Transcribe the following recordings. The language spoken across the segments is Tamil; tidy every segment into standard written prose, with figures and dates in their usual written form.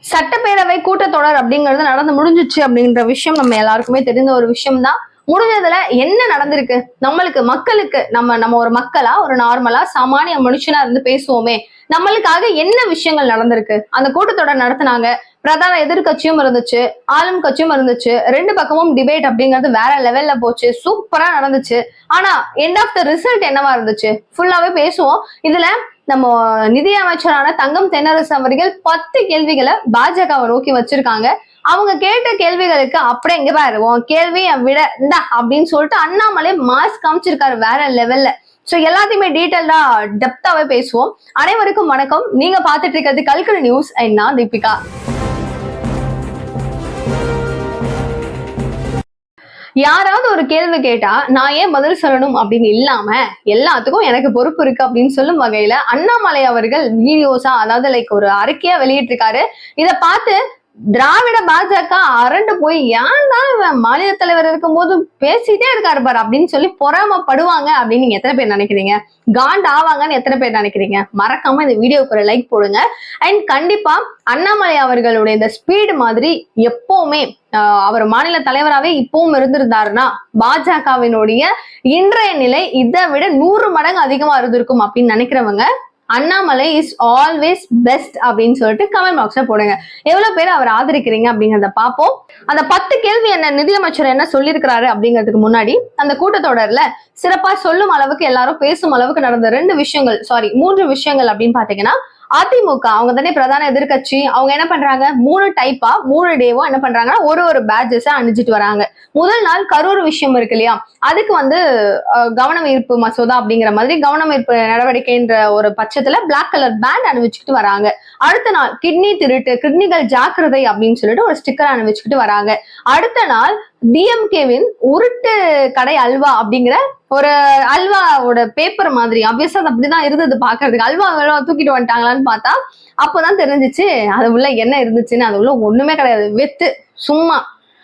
சட்டப்பேரவை கூட்டத்தொடர் அப்படிங்கிறது நடந்து முடிஞ்சிச்சு அப்படின்ற விஷயம் நம்ம எல்லாருக்குமே தெரிந்த ஒரு விஷயம் தான். முடிஞ்சதுல என்ன நடந்திருக்கு, நம்மளுக்கு மக்களுக்கு நம்ம ஒரு மக்களா, ஒரு நார்மலா சாமானிய மனுஷனா இருந்து பேசுவோமே, நம்மளுக்காக என்ன விஷயங்கள் நடந்திருக்கு. அந்த கூட்டத்தொடர் நடத்தினாங்க, பிரதான எதிர்கட்சியும் இருந்துச்சு, ஆளும் கட்சியும் இருந்துச்சு, ரெண்டு பக்கமும் டிபேட் அப்படிங்கிறது வேற லெவல்ல போச்சு, சூப்பரா நடந்துச்சு. ஆனா எண்ட் ஆஃப் த ரிசல்ட் என்னவா இருந்துச்சு ஃபுல்லாவே பேசுவோம். இதுல நம்ம நிதி அமைச்சரான தங்கம் தென்னரசு அவர்கள் 10 கேள்விகளை பாஜகவை நோக்கி வச்சிருக்காங்க. அவங்க கேட்ட கேள்விகளுக்கு அப்படியே இங்க பாரு உன் கேள்வியை விட இந்தா அப்படின்னு சொல்லிட்டு அண்ணாமலை மாஸ் காமிச்சிருக்காரு வேற லெவல்ல. சோ எல்லாத்தையுமே டீட்டெயில்டா டெப்தாவே பேசுவோம். அனைவருக்கும் வணக்கம். நீங்க பாத்துட்டு இருக்கிறது கல்கரி நியூஸ். நான் தீபிகா. யாராவது ஒரு கேள்வி கேட்டா நான் ஏன் பதில் சொல்லணும் அப்படின்னு இல்லாம எல்லாத்துக்கும் எனக்கு பொறுப்பு இருக்கு அப்படின்னு சொல்லும் வகையில அண்ணாமலை அவர்கள் வீடியோஸா, அதாவது லைக் ஒரு அறிக்கையா வெளியிட்டிருக்காரு. இத பார்த்து திராவிட பாஜக அரண்டு போய் ஏன்டா இவன் மாநில தலைவர் இருக்கும் போது பேசிட்டே இருக்காரு பாரு அப்படின்னு சொல்லி பொறாமப்படுவாங்க அப்படின்னு நீங்க எத்தனை பேர் நினைக்கிறீங்க? காண்ட் ஆவாங்கன்னு எத்தனை பேர் நினைக்கிறீங்க? மறக்காம இந்த வீடியோக்கு ஒரு லைக் போடுங்க. அண்ட் கண்டிப்பா அண்ணாமலை அவர்களுடைய இந்த ஸ்பீடு மாதிரி எப்பவுமே அவர் மாநில தலைவராகவே இப்பவும் இருந்திருந்தாருன்னா பாஜகவினுடைய இன்றைய நிலை இதை விட 100 மடங்கு அதிகமா இருந்திருக்கும் அப்படின்னு நினைக்கிறவங்க அண்ணாமலை இஸ் ஆல்வேஸ் பெஸ்ட் அப்படின்னு சொல்லிட்டு கமெண்ட் பாக்ஸ்ல போடுங்க. எவ்வளவு பேர் அவர் ஆதரிக்கிறீங்க அப்படிங்கிறத பார்ப்போம். அந்த 10 கேள்வி என்ன நிதியமைச்சர் என்ன சொல்லியிருக்கிறாரு அப்படிங்கிறதுக்கு முன்னாடி அந்த கூட்டத்தொடர்ல சிறப்பா சொல்லும் அளவுக்கு எல்லாரும் பேசும் அளவுக்கு நடந்த 3 விஷயங்கள் அப்படின்னு பாத்தீங்கன்னா, அதிமுக அவங்க தானே பிரதான எதிர்கட்சி. அவங்க என்ன பண்றாங்க, 3 டைப்பா 3 டேவோ என்ன பண்றாங்கன்னா ஒரு பேட்ஜஸ் அணிஞ்சிட்டு வராங்க. முதல் நாள் கரூர் விஷயம் இருக்கு இல்லையா, அதுக்கு கவனம் ஈர்ப்பு மசோதா அப்படிங்கிற மாதிரி கவனம் ஈர்ப்பு நடவடிக்கைன்ற ஒரு பட்சத்துல பிளாக் கலர் பேண்ட் அணிவிச்சுக்கிட்டு வராங்க. அடுத்த நாள் கிட்னி திருட்டு, கிட்னிகள் ஜாக்கிரதை அப்படின்னு சொல்லிட்டு ஒரு ஸ்டிக்கர் அணிவிச்சுக்கிட்டு வராங்க. அடுத்த நாள் டிஎம்கேவின் உருட்டு கடை அல்வா அப்படிங்கிற ஒரு அல்வாவோட பேப்பர் மாதிரி, ஆப்வியஸா அது அப்படிதான் இருந்தது பாக்குறதுக்கு. அல்வா தூக்கிட்டு வந்துட்டாங்களான்னு பார்த்தா அப்பதான் தெரிஞ்சிச்சு அது உள்ள என்ன இருந்துச்சுன்னு. அது உள்ள ஒண்ணுமே கிடையாது, வெத்து சும்மா.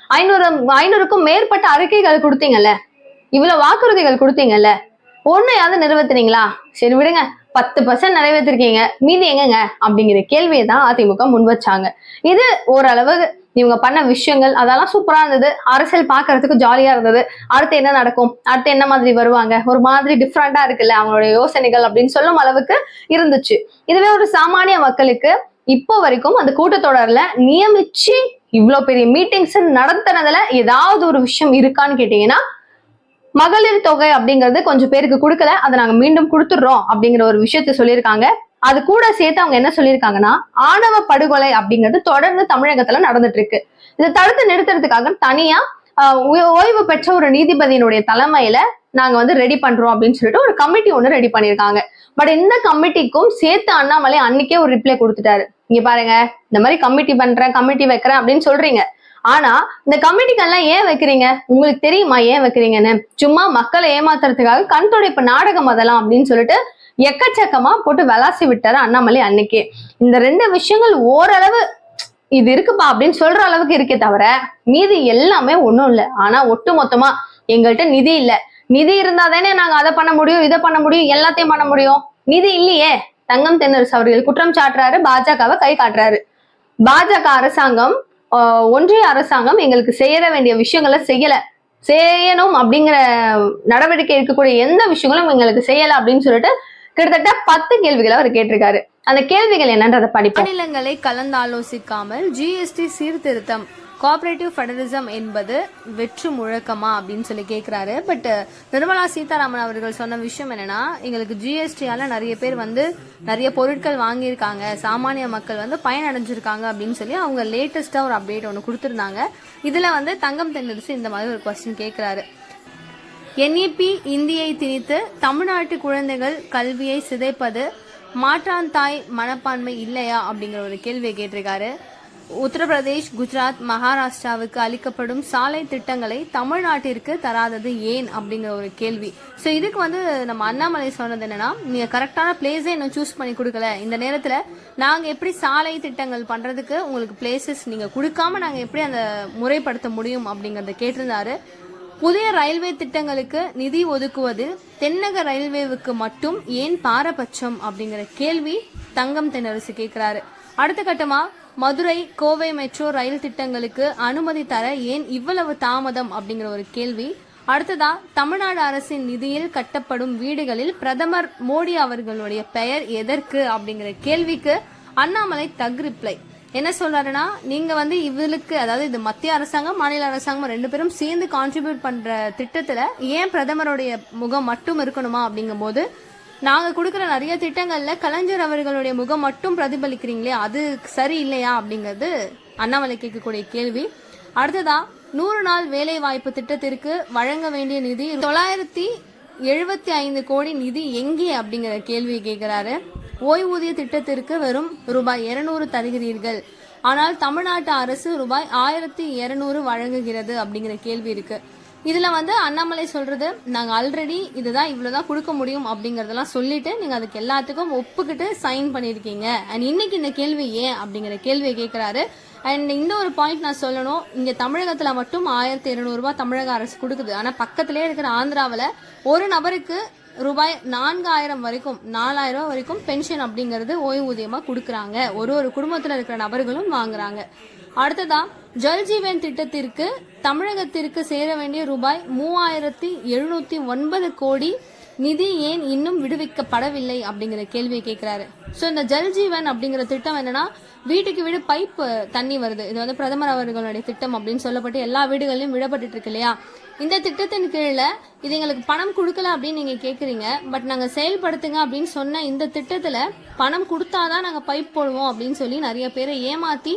500க்கும் மேற்பட்ட அறிக்கைகள் கொடுத்தீங்கல்ல, இவ்வளவு வாக்குறுதிகள் கொடுத்தீங்கல்ல, ஒண்ணையாவது நிறைவேற்றினீங்களா? சரி விடுங்க, 10% நிறைவேற்றிருக்கீங்க, மீதி எங்கங்க அப்படிங்கிற கேள்வியை தான் அதிமுக முன் வச்சாங்க. இது ஓரளவு இவங்க பண்ண விஷயங்கள் அதெல்லாம் சூப்பரா இருந்தது. அரசியல் பாக்குறதுக்கு ஜாலியா இருந்தது. அடுத்து என்ன நடக்கும், அடுத்து என்ன மாதிரி வருவாங்க, ஒரு மாதிரி டிஃப்ரெண்டா இருக்குல்ல அவங்களுடைய யோசனைகள் அப்படின்னு சொல்லும் அளவுக்கு இருந்துச்சு. இதுவே ஒரு சாமானிய மக்களுக்கு இப்போ வரைக்கும் அந்த கூட்டத்தொடர்ல நியமிச்சு இவ்வளவு பெரிய மீட்டிங்ஸ் நடத்துனதுல ஏதாவது ஒரு விஷயம் இருக்கான்னு கேட்டீங்கன்னா, மகளிர் தொகை அப்படிங்கிறது கொஞ்சம் பேருக்கு கொடுக்கல, அதை நாங்க மீண்டும் கொடுத்துடுறோம் அப்படிங்கிற ஒரு விஷயத்த சொல்லியிருக்காங்க. அது கூட சேர்த்து அவங்க என்ன சொல்லியிருக்காங்கன்னா, ஆணவ படுகொலை அப்படிங்கிறது தொடர்ந்து தமிழகத்துல நடந்துட்டு இருக்கு. இதை தடுத்து நிறுத்துறதுக்காக தனியா ஓய்வு பெற்ற ஒரு நீதிபதியினுடைய தலைமையில நாங்க ரெடி பண்றோம் அப்படின்னு சொல்லிட்டு ஒரு கமிட்டி ஒண்ணு ரெடி பண்ணிருக்காங்க. பட் இந்த கமிட்டிக்கும் சேர்த்து அண்ணாமலை அன்னைக்கே ஒரு ரிப்ளை கொடுத்துட்டாரு. இங்க பாருங்க, இந்த மாதிரி கமிட்டி பண்றேன், கமிட்டி வைக்கிறேன் அப்படின்னு சொல்றீங்க. ஆனா இந்த கமிட்டிக்கெல்லாம் ஏன் வைக்கிறீங்க, உங்களுக்கு தெரியுமா ஏன் வைக்கிறீங்கன்னு? சும்மா மக்களை ஏமாத்துறதுக்காக கண் துடைப்பு நாடகம் அதெல்லாம் அப்படின்னு சொல்லிட்டு எக்கச்சக்கமா போட்டு விளாசி விட்டாரு அண்ணாமலை அன்னைக்கே. இந்த 2 விஷயங்கள் ஓரளவு இது இருக்குப்பா அப்படின்னு சொல்ற அளவுக்கு இருக்கே தவிர மீதி எல்லாமே ஒண்ணும் இல்லை. ஆனா ஒட்டு மொத்தமா எங்கள்கிட்ட நிதி இல்ல, நிதி இருந்தா தானே நாங்க அதை பண்ண முடியும், இதை பண்ண முடியும், எல்லாத்தையும் பண்ண முடியும். நிதி இல்லையே. தங்கம் தென்னரசு அவர்கள் குற்றம் சாட்டுறாரு, பாஜகவை கை காட்டுறாரு. பாஜக அரசாங்கம், ஒன்றிய அரசாங்கம் எங்களுக்கு செய்ய வேண்டிய விஷயங்களை செய்யணும் அப்படிங்கிற நடவடிக்கை இருக்கக்கூடிய எந்த விஷயங்களும் எங்களுக்கு செய்யல அப்படின்னு சொல்லிட்டு கிட்டத்தட்ட 10 கேள்விகளை அவர் கேட்டிருக்காரு. அந்த கேள்விகள் என்னன்றதை படிப்போம். மாநிலங்களை கலந்தாலோசிக்காமல் ஜிஎஸ்டி சீர்திருத்தம், கோஆபரேட்டிவ் ஃபெடரலிசம் என்பது வெற்று முழக்கமா அப்படின்னு சொல்லி கேட்கிறாரு. பட் நிர்மலா சீதாராமன் அவர்கள் சொன்ன விஷயம் என்னன்னா, எங்களுக்கு ஜிஎஸ்டியால நிறைய பேர் நிறைய பொருட்கள் வாங்கியிருக்காங்க, சாமானிய மக்கள் பயனடைஞ்சிருக்காங்க அப்படின்னு சொல்லி அவங்க லேட்டஸ்டா ஒரு அப்டேட் ஒன்று கொடுத்துருந்தாங்க. இதுல தங்கம் தென்னரசு இந்த மாதிரி ஒரு கொஸ்டின் கேட்கிறாரு. NEP இந்தியை திணித்து தமிழ்நாட்டு குழந்தைகள் கல்வியை சிதைப்பது மாற்றான் தாய் மனப்பான்மை இல்லையா அப்படிங்கிற ஒரு கேள்வியை கேட்டிருக்காரு. உத்தரப்பிரதேஷ், குஜராத், மகாராஷ்டிராவுக்கு அளிக்கப்படும் சாலை திட்டங்களை தமிழ்நாட்டிற்கு தராதது ஏன் அப்படிங்கிற ஒரு கேள்வி. ஸோ இதுக்கு நம்ம அண்ணாமலை சொன்னது என்னன்னா, நீங்க கரெக்டான பிளேஸை இன்னும் சூஸ் பண்ணி கொடுக்கல, இந்த நேரத்துல நாங்க எப்படி சாலை திட்டங்கள் பண்றதுக்கு உங்களுக்கு பிளேசஸ் நீங்க கொடுக்காம நாங்க எப்படி அந்த முறைப்படுத்த முடியும் அப்படிங்கறத கேட்டிருந்தாரு. புதிய ரயில்வே திட்டங்களுக்கு நிதி ஒதுக்குவதில் தென்னக ரயில்வேவுக்கு மட்டும் ஏன் பாரபட்சம் அப்படிங்கிற கேள்வி தங்கம் தென்னரசு கேட்கிறாரு. அடுத்த கட்டமா மதுரை கோவை மெட்ரோ ரயில் திட்டங்களுக்கு அனுமதி தர ஏன் இவ்வளவு தாமதம் அப்படிங்கிற ஒரு கேள்வி. அடுத்ததா, தமிழ்நாடு அரசின் நிதியில் கட்டப்படும் வீடுகளில் பிரதமர் மோடி அவர்களுடைய பெயர் எதற்கு அப்படிங்கிற கேள்விக்கு அண்ணாமலை தக் ரிப்ளை. என்ன சொல்றாருன்னா, நீங்க இவளுக்கு, அதாவது இது மத்திய அரசாங்கம் மாநில அரசாங்கம் ரெண்டு பேரும் சேர்ந்து கான்ட்ரிபியூட் பண்ற திட்டத்துல ஏன் பிரதமருடைய முகம் மட்டும் இருக்கணுமா அப்படிங்கும் போது, நாங்க கொடுக்குற நிறைய திட்டங்கள்ல கலைஞர் அவர்களுடைய முகம் மட்டும் பிரதிபலிக்கிறீங்களே, அது சரி இல்லையா அப்படிங்கிறது அண்ணாமலை கேட்கக்கூடிய கேள்வி. அடுத்ததா, 100 நாள் வேலை வாய்ப்பு திட்டத்திற்கு வழங்க வேண்டிய நிதி 975 கோடி நிதி எங்கே அப்படிங்கிற கேள்வி கேட்கிறாரு. ஓய்வூதிய திட்டத்திற்கு வெறும் ரூபாய் 200 தருகிறீர்கள், ஆனால் தமிழ்நாட்டு அரசு ரூபாய் 1200 வழங்குகிறது அப்படிங்கிற கேள்வி இருக்கு. இதுல அண்ணாமலை சொல்றது, நாங்க ஆல்ரெடி இதுதான் இவ்வளவுதான் கொடுக்க முடியும் அப்படிங்கறதெல்லாம் சொல்லிட்டு நீங்க அதுக்கு எல்லாத்துக்கும் ஒப்புக்கிட்டு சைன் பண்ணிருக்கீங்க, அண்ட் இன்னைக்கு இந்த கேள்வி ஏன் அப்படிங்கிற கேள்வியை கேட்கிறாரு. அண்ட் இன்னொரு பாயிண்ட் நான் சொல்லணும், இங்க தமிழகத்துல மட்டும் 1200 ரூபாய் தமிழக அரசு கொடுக்குது. ஆனா பக்கத்திலே இருக்கிற ஆந்திராவில ஒரு நபருக்கு ரூபாய் 4000 வரைக்கும் 4000 ரூபாய் வரைக்கும் பென்ஷன் அப்படிங்கிறது ஓய்வூதியமா கொடுக்குறாங்க. ஒரு குடும்பத்துல இருக்கிற நபர்களும் வாங்குறாங்க. அடுத்ததா, ஜல்ஜீவன் திட்டத்திற்கு தமிழகத்திற்கு சேர வேண்டிய ரூபாய் 3709 கோடி நிதி ஏன் இன்னும் விடுவிக்கப்படவில்லை அப்படிங்கிற கேள்வியை கேட்கிறாரு. ஸோ இந்த ஜல்ஜீவன் அப்படிங்கிற திட்டம் என்னன்னா, வீட்டுக்கு வீடு பைப் தண்ணி வருது. இது பிரதமர் அவர்களுடைய திட்டம் அப்படின்னு சொல்லப்பட்டு எல்லா வீடுகளிலும் விடப்பட்டு இருக்கு இல்லையா. இந்த திட்டத்தின் கீழே இது எங்களுக்கு பணம் கொடுக்கல அப்படின்னு நீங்க கேக்குறீங்க, பட் நாங்க செயல்படுத்துங்க அப்படின்னு சொன்ன இந்த திட்டத்துல பணம் கொடுத்தாதான் நாங்க பைப் போடுவோம் அப்படின்னு சொல்லி நிறைய பேரை ஏமாத்தி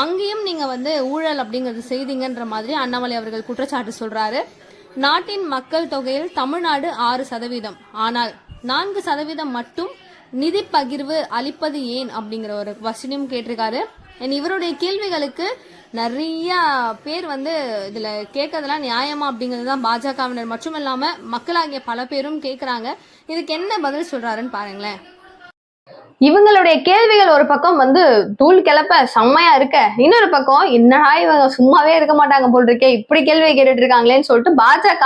அங்கேயும் நீங்க ஊழல் அப்படிங்கறது செய்தீங்கன்ற மாதிரி அண்ணாமலை அவர்கள் குற்றச்சாட்டு சொல்றாரு. நாட்டின் மக்கள் தொகையில் தமிழ்நாடு 6%, ஆனால் 4% மட்டும் நிதி பகிர்வு அளிப்பது ஏன் அப்படிங்கிற ஒரு கொஸ்டினும் கேட்டிருக்காரு. இவருடைய கேள்விகளுக்கு நிறைய பேர் இதுல கேட்கறதெல்லாம் நியாயமா அப்படிங்கறதுதான் பாஜகவினர் மட்டும் இல்லாம மக்களாகிய பல பேரும் கேக்குறாங்க. இதுக்கு என்ன பதில் சொல்றாருன்னு பாருங்களேன். இவங்களுடைய கேள்விகள் ஒரு பக்கம் தூள் கிளப்ப செம்மையா இருக்க, இன்னொரு பக்கம் என்னடா இவங்க சும்மாவே இருக்க மாட்டாங்க போல் இருக்கே, இப்படி கேள்வியை கேட்டுட்டு இருக்காங்களேன்னு சொல்லிட்டு பாஜக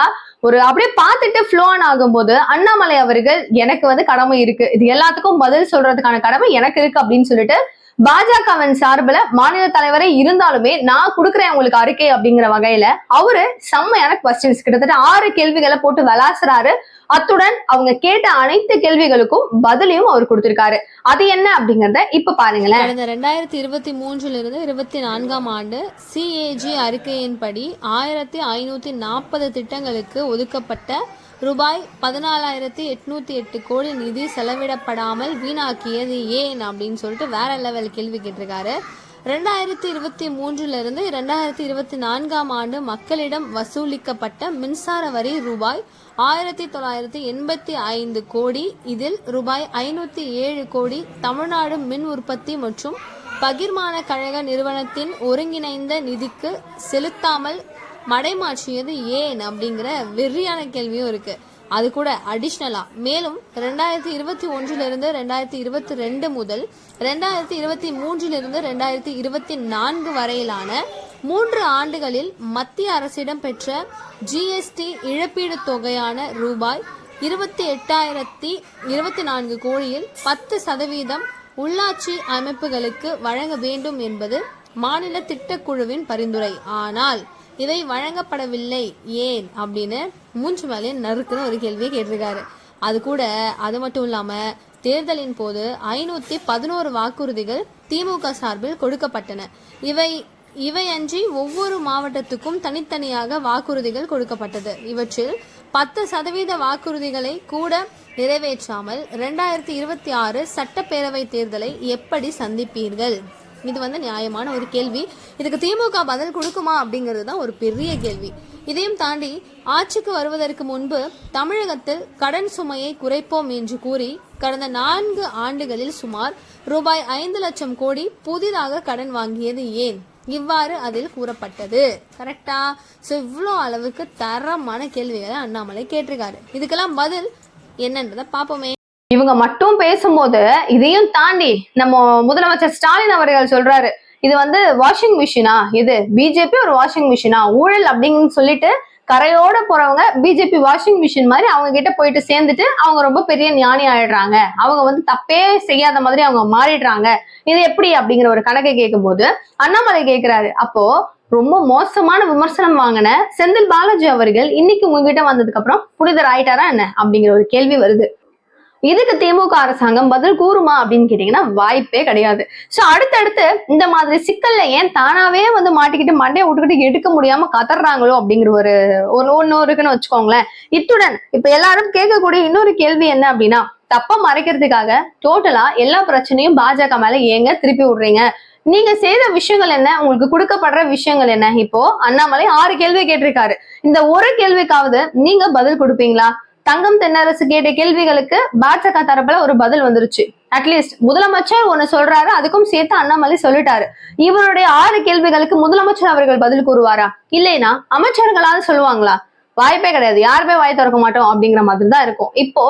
ஒரு அப்படியே பார்த்துட்டு ஃப்ளோ ஆன் ஆகும்போது அண்ணாமலை அவர்கள் எனக்கு கடமை இருக்கு, இது எல்லாத்துக்கும் பதில் சொல்றதுக்கான கடமை எனக்கு இருக்கு அப்படின்னு சொல்லிட்டு பாஜகவின் சார்பில் மாநில தலைவரே இருந்தாலுமே நான் கொடுக்குறேன் உங்களுக்கு அறிக்கை அப்படிங்கிற வகையில அவரு செம்மையான கொஸ்டின்ஸ் கிட்டத்தட்ட 6 கேள்விகளை போட்டு விளாசுறாரு. அத்துடன் அவங்க கேட்ட அனைத்து கேள்விகளுக்கும் பதிலையும் அவர் கொடுத்திருக்காரு. அது என்ன அப்படிங்கறத இப்ப பாருங்களேன். கடந்த 2023 24 ஆண்டு CAG அறிக்கையின்படி 1540 திட்டங்களுக்கு ஒதுக்கப்பட்ட ரூபாய் 14,808 கோடி நிதி செலவிடப்படாமல் வீணாக்கியது ஏன் அப்படின்னு சொல்லிட்டு வேற லெவல் கேள்வி கேட்டிருக்காரு. 2023 2024 ஆண்டு மக்களிடம் வசூலிக்கப்பட்ட மின்சார வரி ரூபாய் 1985 கோடி. இதில் ரூபாய் 507 கோடி தமிழ்நாடு மின் உற்பத்தி மற்றும் பகிர்மான கழக நிறுவனத்தின் ஒருங்கிணைந்த நிதிக்கு செலுத்தாமல் மடைமாற்றியது ஏன் அப்படிங்கிற வெறியான கேள்வியும் இருக்கு. அது கூட அடிஷ்னலா மேலும் 2021 2022 முதல் 2023 2024 வரையிலான 3 ஆண்டுகளில் மத்திய அரசிடம் பெற்ற GST இழப்பீடு தொகையான ரூபாய் 28,024 கோடியில் 10% உள்ளாட்சி அமைப்புகளுக்கு வழங்க வேண்டும் என்பது மாநில திட்டக்குழுவின் பரிந்துரை. ஆனால் இவை வழங்கப்படவில்லை ஏன் அப்படின்னு மூன்று மேலே நறுக்குன்னு ஒரு கேள்வியை கேட்டிருக்காரு. அது மட்டும் இல்லாம தேர்தலின் போது 511 வாக்குறுதிகள் திமுக சார்பில் கொடுக்கப்பட்டன. இவையன்றி ஒவ்வொரு மாவட்டத்துக்கும் தனித்தனியாக வாக்குறுதிகள் கொடுக்கப்பட்டது. இவற்றில் 10% வாக்குறுதிகளை கூட நிறைவேற்றாமல் 2026 சட்டப்பேரவை தேர்தலை எப்படி சந்திப்பீர்கள்? இது நியாயமான ஒரு கேள்வி. இதுக்கு திமுக பதில் கொடுக்குமா அப்படிங்கிறது தான் ஒரு பெரிய கேள்வி. இதையும் தாண்டி ஆட்சிக்கு வருவதற்கு முன்பு தமிழகத்தில் கடன் சுமையை குறைப்போம் என்று கூறி கடந்த 4 ஆண்டுகளில் சுமார் ரூபாய் 5 லட்சம் கோடி புதிதாக கடன் வாங்கியது ஏன்? இவ்வாறு அதில் கூறப்பட்டது. கரெக்டா? ஸோ இவ்வளோ அளவுக்கு தரமான கேள்விகளை அண்ணாமலை கேட்டிருக்காரு. இதுக்கெல்லாம் பதில் என்னன்றதை பார்ப்போமே. இவங்க மட்டும் பேசும்போது இதையும் தாண்டி நம்ம முதலமைச்சர் ஸ்டாலின் அவர்கள் சொல்றாரு, இது வாஷிங் மிஷினா, இது பிஜேபி ஒரு வாஷிங் மிஷினா, ஊழல் அப்படின்னு சொல்லிட்டு கரையோட போறவங்க பிஜேபி வாஷிங் மிஷின் மாதிரி அவங்க கிட்ட போயிட்டு சேர்ந்துட்டு அவங்க ரொம்ப பெரிய ஞானி ஆயிடுறாங்க, அவங்க வந்து தப்பே செய்யாத மாதிரி அவங்க மாறிடுறாங்க, இது எப்படி அப்படிங்கிற ஒரு கணக்கை கேட்கும் போது அண்ணாமலை கேட்கிறாரு, அப்போ ரொம்ப மோசமான விமர்சனம் வாங்கின செந்தில் பாலாஜி அவர்கள் இன்னைக்கு உங்ககிட்ட வந்ததுக்கு அப்புறம் புனிதர் ஆயிட்டாரா என்ன அப்படிங்கிற ஒரு கேள்வி வருது. இதுக்கு திமுக அரசாங்கம் பதில் கூறுமா அப்படின்னு கேட்டீங்கன்னா வாய்ப்பே கிடையாது. சோ அடுத்தடுத்து இந்த மாதிரி சிக்கல்ல ஏன் தானாவே வந்து மாட்டிக்கிட்டு மண்டையை விட்டுக்கிட்டு எடுக்க முடியாம கதறாங்களோ அப்படிங்கிற ஒரு ஒண்ணு இருக்குன்னு வச்சுக்கோங்களேன். இத்துடன் இப்ப எல்லாரும் கேட்கக்கூடிய இன்னொரு கேள்வி என்ன அப்படின்னா, தப்ப மறைக்கிறதுக்காக டோட்டலா எல்லா பிரச்சனையும் பாஜக மேல ஏங்க திருப்பி விடுறீங்க? நீங்க செய்த விஷயங்கள் என்ன, உங்களுக்கு கொடுக்கப்படுற விஷயங்கள் என்ன? இப்போ அண்ணாமலை 6 கேள்வி கேட்டிருக்காரு. இந்த ஒரு கேள்விக்காவது நீங்க பதில் கொடுப்பீங்களா? தங்கம் தென்னரசு கேட்ட கேள்விகளுக்கு பாஜக தரப்புல ஒரு பதில் வந்துருச்சு. அட்லீஸ்ட் முதலமைச்சர் ஒண்ணு சொல்றாரு, அதுக்கும் சேர்த்து அண்ணாமலை சொல்லிட்டாரு. இவருடைய 6 கேள்விகளுக்கு முதலமைச்சர் அவர்கள் பதில் கூறுவாரா? இல்லைன்னா அமைச்சர்களாவது சொல்லுவாங்களா? வாய்ப்பே கிடையாது. யாருமே வாய் திறக்க மாட்டோம் அப்படிங்கிற மாதிரி தான் இருக்கும். இப்போ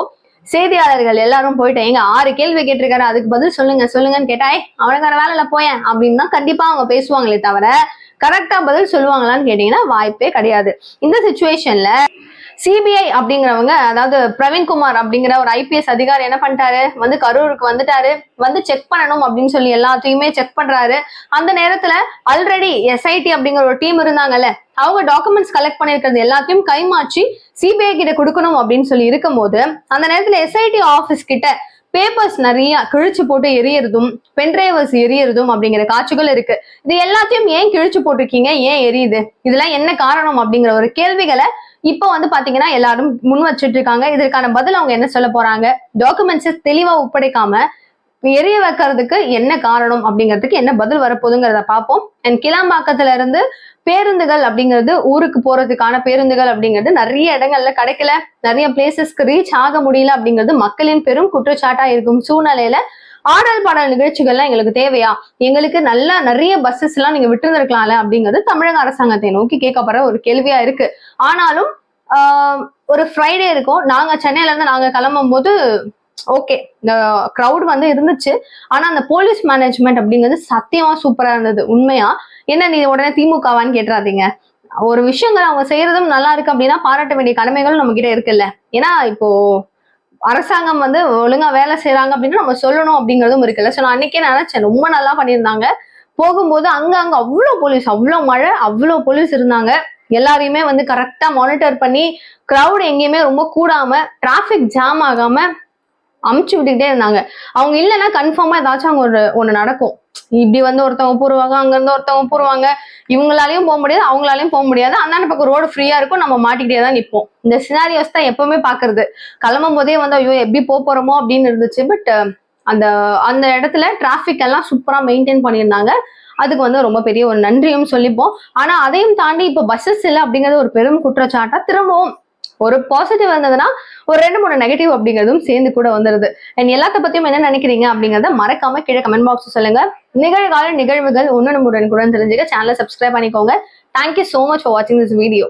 செய்தியாளர்கள் எல்லாரும் போயிட்டு எங்க 6 கேள்வி கேட்டிருக்காரு, அதுக்கு பதில் சொல்லுங்கன்னு கேட்டா அவனுக்கான வேலையில போயேன் அப்படின்னு தான் கண்டிப்பா அவங்க பேசுவாங்களே தவிர கரெக்டா பதில் சொல்லுவாங்களான்னு கேட்டீங்கன்னா வாய்ப்பே கிடையாது. இந்த சிச்சுவேஷன்ல சிபிஐ அப்படிங்கிறவங்க, அதாவது பிரவீன்குமார் அப்படிங்கிற ஒரு ஐபிஎஸ் அதிகாரி என்ன பண்ணிட்டாரு, வந்து கரூருக்கு வந்துட்டாரு, வந்து செக் பண்ணணும் அப்படின்னு சொல்லி எல்லாத்தையுமே செக் பண்றாரு. அந்த நேரத்துல ஆல்ரெடி எஸ்ஐடி அப்படிங்கிற ஒரு டீம் இருந்தாங்கல்ல, அவங்க டாக்குமெண்ட்ஸ் கலெக்ட் பண்ணிருக்கிறது எல்லாத்தையும் கைமாற்றி சிபிஐ கிட்ட கொடுக்கணும் அப்படின்னு சொல்லி இருக்கும்போது அந்த நேரத்துல எஸ்ஐடி ஆபீஸ் கிட்ட பேப்பர்ஸ் நிறைய கிழிச்சு போட்டு எரியறதும் பென்டிரைவர்ஸ் எரியறதும் அப்படிங்கிற காட்சிகள் இருக்கு. இது எல்லாத்தையும் ஏன் கிழிச்சு போட்டிருக்கீங்க, ஏன் எரியுது, இதெல்லாம் என்ன காரணம் அப்படிங்கிற ஒரு கேள்விகளை இப்போ வந்து பாத்தீங்கன்னா எல்லாரும் முன் வச்சுட்டு இருக்காங்க. இதற்கான பதில் அவங்க என்ன சொல்ல போறாங்க, டாக்குமெண்ட்ஸ் தெளிவா ஒப்படைக்காம எரிய வைக்கிறதுக்கு என்ன காரணம் அப்படிங்கிறதுக்கு என்ன பதில் வரப்போகுதுங்கிறத பார்ப்போம். அண்ட் கிளாம்பாக்கத்துல இருந்து பேருந்துகள் அப்படிங்கிறது, ஊருக்கு போறதுக்கான பேருந்துகள் அப்படிங்கிறது நிறைய இடங்கள்ல கிடைக்கல, நிறைய பிளேசஸ்க்கு ரீச் ஆக முடியல அப்படிங்கிறது மக்களின் பெரும் குற்றச்சாட்டா இருக்கும் சூழ்நிலையில ஆடல் பாடல் நிகழ்ச்சிகள்லாம் எங்களுக்கு தேவையா, எங்களுக்கு நல்லா நிறைய பஸ்ஸஸ் எல்லாம் நீங்க விட்டுருந்துருக்கலாம்ல அப்படிங்கிறது தமிழக அரசாங்கத்தை நோக்கி கேட்கப்படுற ஒரு கேள்வியா இருக்கு. ஆனாலும் ஒரு ஃப்ரைடே இருக்கும், நாங்க சென்னையில இருந்து நாங்க கிளம்பும் போது ஓகே இந்த க்ரௌட் வந்து இருந்துச்சு. ஆனா அந்த போலீஸ் மேனேஜ்மெண்ட் அப்படிங்கிறது சத்தியமா சூப்பரா இருந்தது. உண்மையா என்ன நீ உடனே திமுகவான்னு கேட்டுறாதீங்க. ஒரு விஷயங்கள் அவங்க செய்யறதும் நல்லா இருக்கு அப்படின்னா பாராட்ட வேண்டிய கடமைகளும் நம்ம கிட்ட இருக்குல்ல. ஏன்னா இப்போ அரசாங்கம் வந்து ஒழுங்கா வேலை செய்யறாங்க அப்படின்னு நம்ம சொல்லணும் அப்படிங்கிறதும் இருக்குல்ல. சோ நான் அன்னைக்கே நினைச்சேன் ரொம்ப நல்லா பண்ணியிருந்தாங்க. போகும்போது அங்க அவ்வளவு போலீஸ், அவ்வளவு மழை, அவ்வளவு போலீஸ் இருந்தாங்க. எல்லாரையுமே வந்து கரெக்டா மானிட்டர் பண்ணி கிரௌட் எங்கேயுமே ரொம்ப கூடாம டிராபிக் ஜாம் ஆகாம அமுச்சு விட்டுக்கிட்டே இருந்தாங்க. அவங்க இல்லைன்னா கன்ஃபார்மா ஏதாச்சும் அங்க ஒண்ணு நடக்கும். இப்படி வந்து ஒருத்தவங்க போடுவாங்க, அங்க இருந்து ஒருத்தவங்க போடுவாங்க, இவங்களாலையும் போக முடியாது, அவங்களாலையும் போக முடியாது. அந்தாண்ட பக்கம் ரோடு ஃப்ரீயா இருக்கும், நம்ம மாட்டிக்கிட்டே தான் நிற்போம். இந்த சினாரியோஸ் தான் எப்பவுமே பாக்குறது. கிளம்பும் போதே வந்து ஐயோ எப்படி போறோமோ அப்படின்னு இருந்துச்சு. பட் அந்த அந்த இடத்துல டிராபிக் எல்லாம் சூப்பரா மெயின்டைன் பண்ணியிருந்தாங்க. அதுக்கு வந்து ரொம்ப பெரிய ஒரு நன்றியும் சொல்லிப்போம். ஆனா அதையும் தாண்டி இப்ப பஸ்ஸஸ் இல்லை அப்படிங்கிறது ஒரு பெரும் குற்றச்சாட்டா திரும்பவும் ஒரு பாசிட்டிவ் வந்ததுன்னா ஒரு 2-3 நெகட்டிவ் அப்படிங்கிறதும் சேர்ந்து கூட வந்துருது. அண்ட் எல்லாத்த பத்தியும் என்ன நினைக்கிறீங்க அப்படிங்கறத மறக்காம கீழே கமெண்ட் பாக்ஸ் சொல்லுங்க. நிகழ்கால நிகழ்வுகள் உடனுக்குடன் தெரிஞ்சுக்க சேனலை சப்ஸ்கிரைப் பண்ணிக்கோங்க. தேங்க்யூ சோ மச் ஃபார் வாட்சிங் திஸ் வீடியோ.